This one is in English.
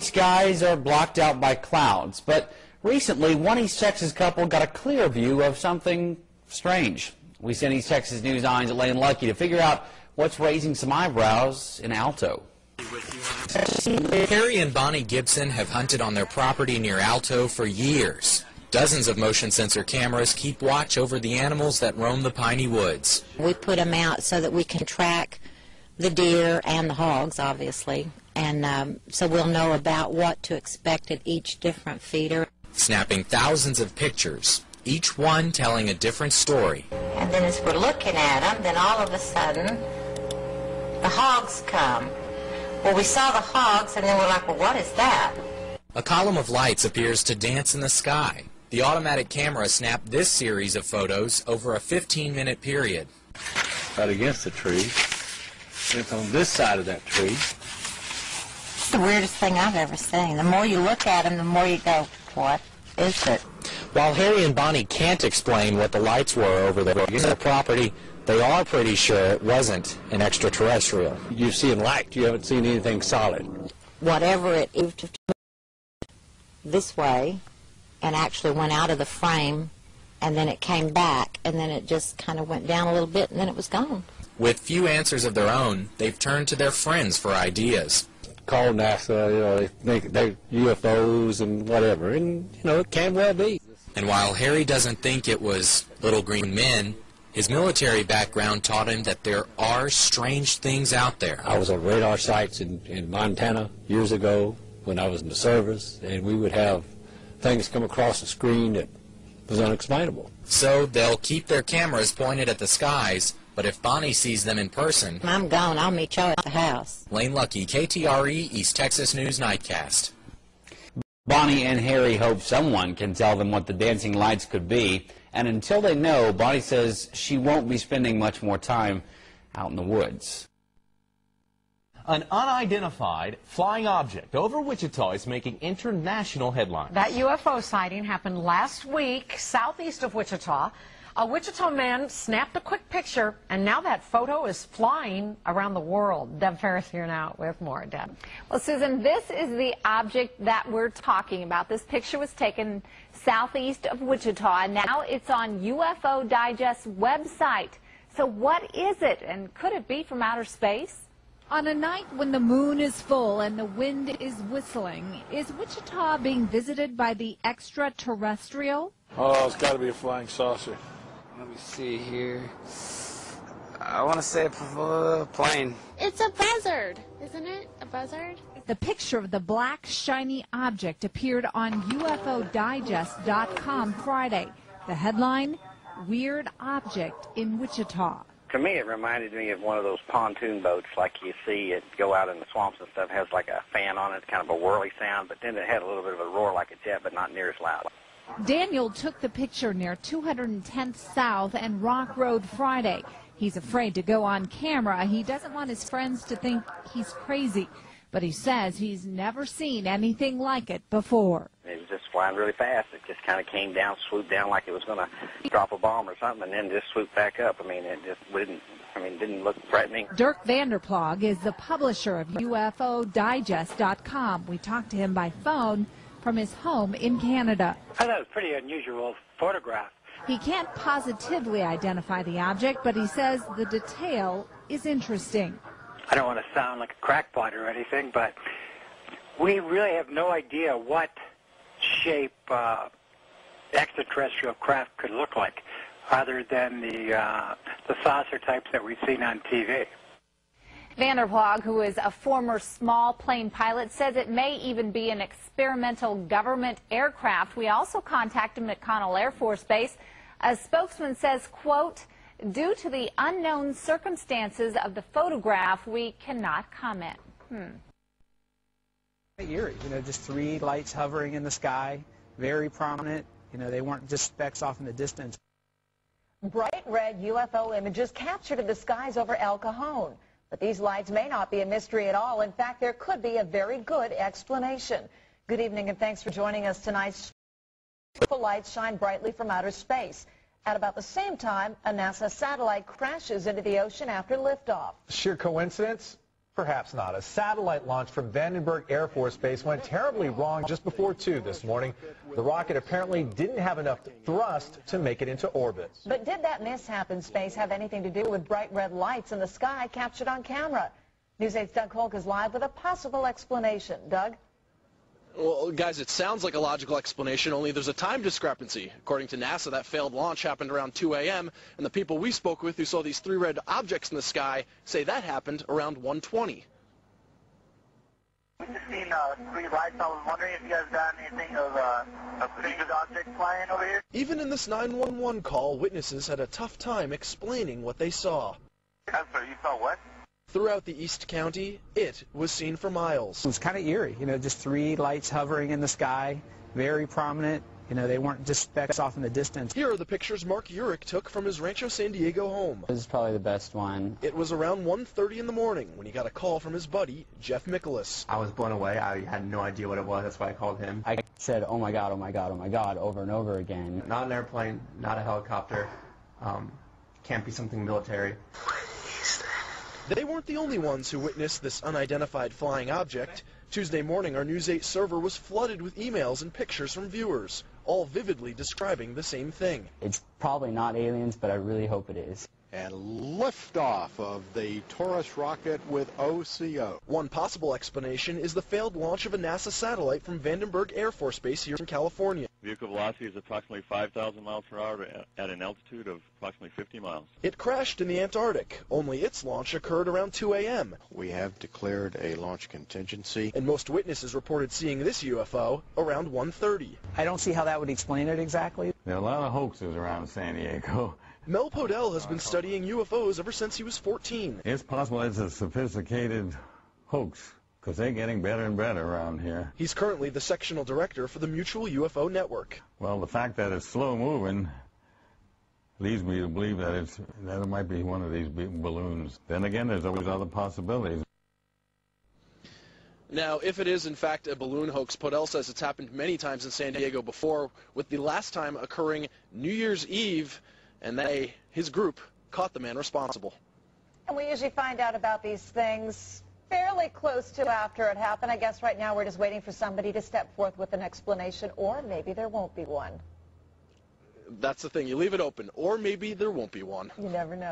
skies are blocked out by clouds, but recently one East Texas couple got a clear view of something strange. We sent East Texas News 9's Elaine Lucky to figure out what's raising some eyebrows in Alto. Harry and Bonnie Gibson have hunted on their property near Alto for years. Dozens of motion sensor cameras keep watch over the animals that roam the piney woods. We put them out so that we can track the deer and the hogs, obviously, and so we'll know about what to expect at each different feeder. Snapping thousands of pictures, each one telling a different story. And then as we're looking at them, then all of a sudden, the hogs come. Well, we saw the hogs, and then we're like, well, what is that? A column of lights appears to dance in the sky. The automatic camera snapped this series of photos over a 15-minute period. Right against the tree. It's on this side of that tree. It's the weirdest thing I've ever seen. The more you look at them, the more you go, what is it? While Harry and Bonnie can't explain what the lights were over their property, they are pretty sure it wasn't an extraterrestrial. You've seen light. You haven't seen anything solid. Whatever it moved this way and actually went out of the frame, and then it came back, and then it just kind of went down a little bit, and then it was gone. With few answers of their own, they've turned to their friends for ideas. Call NASA, they think they're UFOs and whatever, and, it can well be. And while Harry doesn't think it was little green men, his military background taught him that there are strange things out there. I was on radar sites in Montana years ago when I was in the service, and we would have things come across the screen that was unexplainable. So they'll keep their cameras pointed at the skies, but if Bonnie sees them in person... I'm gone. I'll meet y'all at the house. Lane Lucky, KTRE, East Texas News Nightcast. Bonnie and Harry hope someone can tell them what the dancing lights could be, and until they know, Bonnie says she won't be spending much more time out in the woods. An unidentified flying object over Wichita is making international headlines. That UFO sighting happened last week southeast of Wichita. A Wichita man snapped a quick picture, and now that photo is flying around the world. Deb Ferris here now with more. Deb. Well, Susan, this is the object that we're talking about. This picture was taken southeast of Wichita, and now it's on UFO Digest's website. So what is it, and could it be from outer space? On a night when the moon is full and the wind is whistling, is Wichita being visited by the extraterrestrial? Oh, it's got to be a flying saucer. Let me see here. I want to say a plane. It's a buzzard, isn't it? A buzzard? The picture of the black, shiny object appeared on UFOdigest.com Friday. The headline, Weird Object in Wichita. To me, it reminded me of one of those pontoon boats like you see it go out in the swamps and stuff. It has like a fan on it, kind of a whirly sound, but then it had a little bit of a roar like a jet, but not near as loud. Daniel took the picture near 210th South and Rock Road Friday. He's afraid to go on camera. He doesn't want his friends to think he's crazy, but he says he's never seen anything like it before. It was just flying really fast. It just kind of came down, swooped down like it was going to drop a bomb or something, and then just swooped back up. I mean, it just didn't look threatening. Dirk Vanderploeg is the publisher of UFOdigest.com. We talked to him by phone from his home in Canada. I thought it was a pretty unusual photograph. He can't positively identify the object, but he says the detail is interesting. I don't want to sound like a crackpot or anything, but we really have no idea what shape extraterrestrial craft could look like, other than the saucer types that we've seen on TV. Vanderploeg, who is a former small plane pilot, says it may even be an experimental government aircraft. We also contacted McConnell Air Force Base. A spokesman says, quote, due to the unknown circumstances of the photograph, we cannot comment. Eerie, just three lights hovering in the sky, very prominent. They weren't just specks off in the distance. Bright red UFO images captured in the skies over El Cajon. But these lights may not be a mystery at all. In fact, there could be a very good explanation. Good evening, and thanks for joining us tonight. UFO lights shine brightly from outer space. At about the same time, a NASA satellite crashes into the ocean after liftoff. Sheer coincidence? Perhaps not. A satellite launch from Vandenberg Air Force Base went terribly wrong just before 2 this morning. The rocket apparently didn't have enough thrust to make it into orbit. But did that mishap in space have anything to do with bright red lights in the sky captured on camera? News 8's Doug Holk is live with a possible explanation. Doug? Well, guys, it sounds like a logical explanation, only there's a time discrepancy. According to NASA, that failed launch happened around 2 a.m., and the people we spoke with who saw these 3 red objects in the sky say that happened around 1:20. We just seen 3 lights. I was wondering if you guys got anything of a strange object flying over here? Even in this 911 call, witnesses had a tough time explaining what they saw. I'm sorry, you saw what? Throughout the East County, it was seen for miles. It was kind of eerie, just 3 lights hovering in the sky, very prominent. They weren't just specks off in the distance. Here are the pictures Mark Urich took from his Rancho San Diego home. This is probably the best one. It was around 1:30 in the morning when he got a call from his buddy, Jeff Mikolas. I was blown away. I had no idea what it was. That's why I called him. I said, oh my God, oh my God, oh my God, over and over again. Not an airplane, not a helicopter. Can't be something military. They weren't the only ones who witnessed this unidentified flying object. Tuesday morning, our News 8 server was flooded with emails and pictures from viewers, all vividly describing the same thing. It's probably not aliens, but I really hope it is. And liftoff of the Taurus rocket with OCO. One possible explanation is the failed launch of a NASA satellite from Vandenberg Air Force Base here in California. Vehicle velocity is approximately 5,000 miles per hour at an altitude of approximately 50 miles. It crashed in the Antarctic, only its launch occurred around 2 a.m. We have declared a launch contingency. And most witnesses reported seeing this UFO around 1:30. I don't see how that would explain it exactly. There are a lot of hoaxes around San Diego. Mel Podell has been studying UFOs ever since he was 14. It's possible it's a sophisticated hoax, because they're getting better and better around here. He's currently the sectional director for the Mutual UFO Network. Well, the fact that it's slow-moving leads me to believe that it might be one of these big balloons. Then again, there's always other possibilities. Now, if it is in fact a balloon hoax, Podell says it's happened many times in San Diego before, with the last time occurring New Year's Eve, and his group caught the man responsible. And we usually find out about these things fairly close to after it happened. I guess right now we're just waiting for somebody to step forth with an explanation, or maybe there won't be one. That's the thing. You leave it open, or maybe there won't be one. You never know.